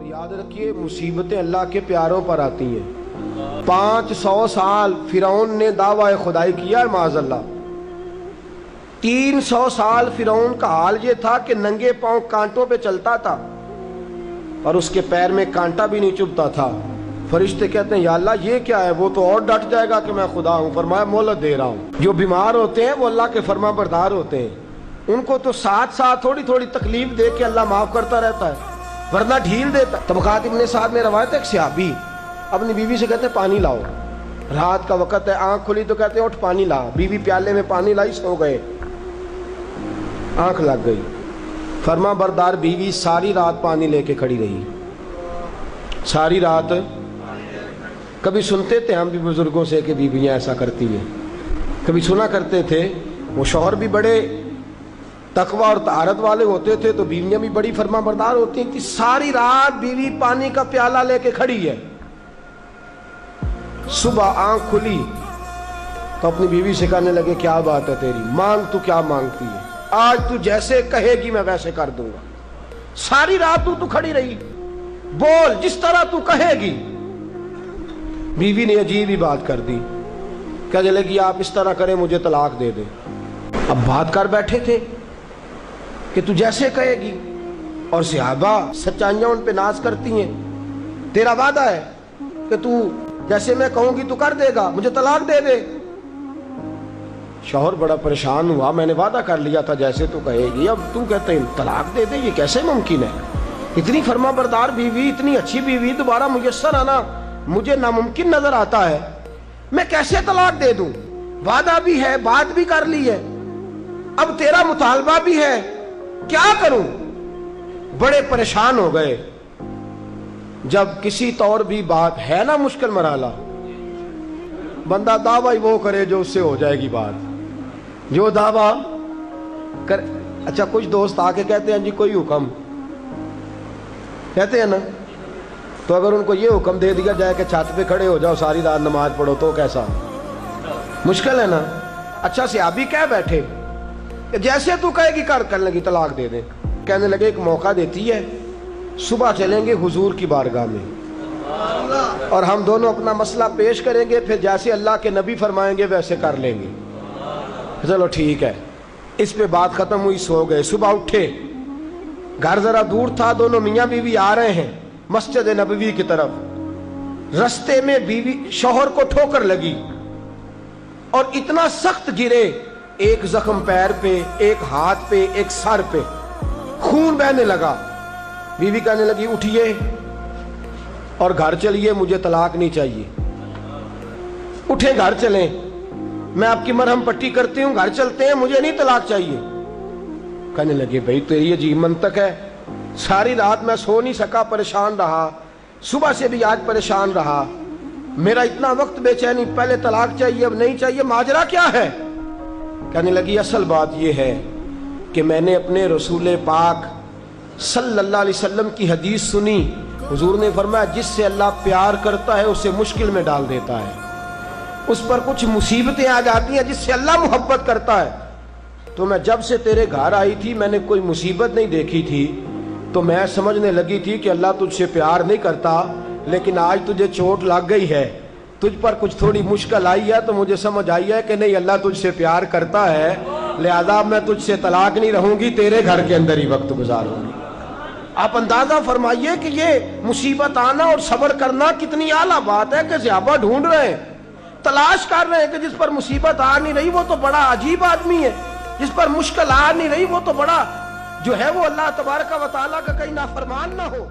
याद रखिए, मुसीबतें अल्लाह के प्यारों पर आती हैं। 500 साल फिरौन ने दावा खुदाई किया है माज़अल्लाह। 300 साल फिरौन का हाल ये था कि नंगे पांव कांटों पे चलता था और उसके पैर में कांटा भी नहीं चुभता था। फरिश्ते कहते हैं या अल्लाह ये क्या है? वो तो और डट जाएगा कि मैं खुदा हूँ। फरमाया मोहलत दे रहा हूँ। जो बीमार होते हैं वो अल्लाह के फरमाबरदार होते हैं, उनको तो साथ साथ थोड़ी थोड़ी तकलीफ दे के अल्लाह माफ करता रहता है, वरना ढील देता। तबकात इब्ने साद में रवायत है, एक सहाबी अपनी बीवी से कहते हैं पानी लाओ। रात का वक्त है, आंख खुली तो कहते हैं उठ पानी ला। बीवी प्याले में पानी लाई, सो गए, आंख लग गई। फरमा बरदार बीवी सारी रात पानी लेके खड़ी रही, सारी रात। कभी सुनते थे हम भी बुजुर्गों से कि बीवियां ऐसा करती हैं, कभी सुना करते थे। वो शौहर भी बड़े तकवा और तहारत वाले होते थे तो बीवियां भी बड़ी फर्मा बरदार होती थी। सारी रात बीवी पानी का प्याला लेके खड़ी है। सुबह आंख खुली तो अपनी बीवी से कहने लगे क्या बात है तेरी, मांग तू क्या मांगती है? आज तू जैसे कहेगी मैं वैसे कर दूंगा। सारी रात तू खड़ी रही, बोल जिस तरह तू कहेगी। बीवी ने अजीब ही बात कर दी, कहने लगी आप इस तरह करें मुझे तलाक दे दे। अब बात कर बैठे थे कि तू जैसे कहेगी, और सहाबा सच्चाइयां उन पे नाज करती हैं। तेरा वादा है कि तू जैसे मैं कहूंगी तू कर देगा, मुझे तलाक दे दे। शौहर बड़ा परेशान हुआ, मैंने वादा कर लिया था जैसे तू कहेगी, अब तू कहते हैं तलाक दे दे, ये कैसे मुमकिन है? इतनी फर्मा बरदार बीवी, इतनी अच्छी बीवी दोबारा मुयस्सर आना मुझे नामुमकिन नजर आता है। मैं कैसे तलाक दे दूं? वादा भी है, बात भी कर ली है, अब तेरा मुतालबा भी है, क्या करूं? बड़े परेशान हो गए। जब किसी तौर भी बात है ना मुश्किल मराला, बंदा दावा ही वो करे जो उससे हो जाएगी बात, जो दावा कर। अच्छा कुछ दोस्त आके कहते हैं जी कोई हुक्म, कहते हैं ना, तो अगर उनको ये हुक्म दे दिया जाए कि छत पे खड़े हो जाओ सारी रात नमाज पढ़ो तो कैसा? मुश्किल है ना। अच्छा सहाबी कह बैठे जैसे तू कहेगी कर लगी तलाक दे दे। कहने लगे एक मौका देती है, सुबह चलेंगे हुजूर की बारगाह में और हम दोनों अपना मसला पेश करेंगे, फिर जैसे अल्लाह के नबी फरमाएंगे वैसे कर लेंगे। चलो ठीक है। इस पे बात खत्म हुई, सो गए। सुबह उठे, घर जरा दूर था, दोनों मियाँ बीवी आ रहे हैं मस्जिद नबवी की तरफ। रस्ते में बीवी शौहर को ठोकर लगी और इतना सख्त गिरे, एक जख्म पैर पे, एक हाथ पे, एक सर पे, खून बहने लगा। बीवी कहने लगी उठिए और घर चलिए, मुझे तलाक नहीं चाहिए। उठे, घर चलें, मैं आपकी मरहम पट्टी करती हूं, घर चलते हैं, मुझे नहीं तलाक चाहिए। कहने लगे भाई तेरी अजीब मंतक है, सारी रात मैं सो नहीं सका, परेशान रहा, सुबह से भी आज परेशान रहा, मेरा इतना वक्त बेचैनी, पहले तलाक चाहिए अब नहीं चाहिए, माजरा क्या है? कहने लगी असल बात यह है कि मैंने अपने रसूल पाक सल्लल्लाहु अलैहि वसल्लम की हदीस सुनी। हुजूर ने फरमाया जिससे अल्लाह प्यार करता है उसे मुश्किल में डाल देता है, उस पर कुछ मुसीबतें आ जाती हैं जिससे अल्लाह मोहब्बत करता है। तो मैं जब से तेरे घर आई थी मैंने कोई मुसीबत नहीं देखी थी, तो मैं समझने लगी थी कि अल्लाह तुझसे प्यार नहीं करता, लेकिन आज तुझे चोट लग गई है, तुझ पर कुछ थोड़ी मुश्किल आई है, तो मुझे समझ आई है कि नहीं अल्लाह तुझसे प्यार करता है, लिहाजा मैं तुझसे तलाक नहीं रहूंगी, तेरे घर के अंदर ही वक्त गुजारूंगी। आप अंदाजा फरमाइए कि ये मुसीबत आना और सब्र करना कितनी आला बात है कि ज़ियाबा ढूंढ रहे हैं, तलाश कर रहे हैं कि जिस पर मुसीबत आ नहीं रही वो तो बड़ा अजीब आदमी है, जिस पर मुश्किल आ नहीं रही वो तो बड़ा जो है वो अल्लाह तबारक व तआला का कहीं नाफरमान ना हो।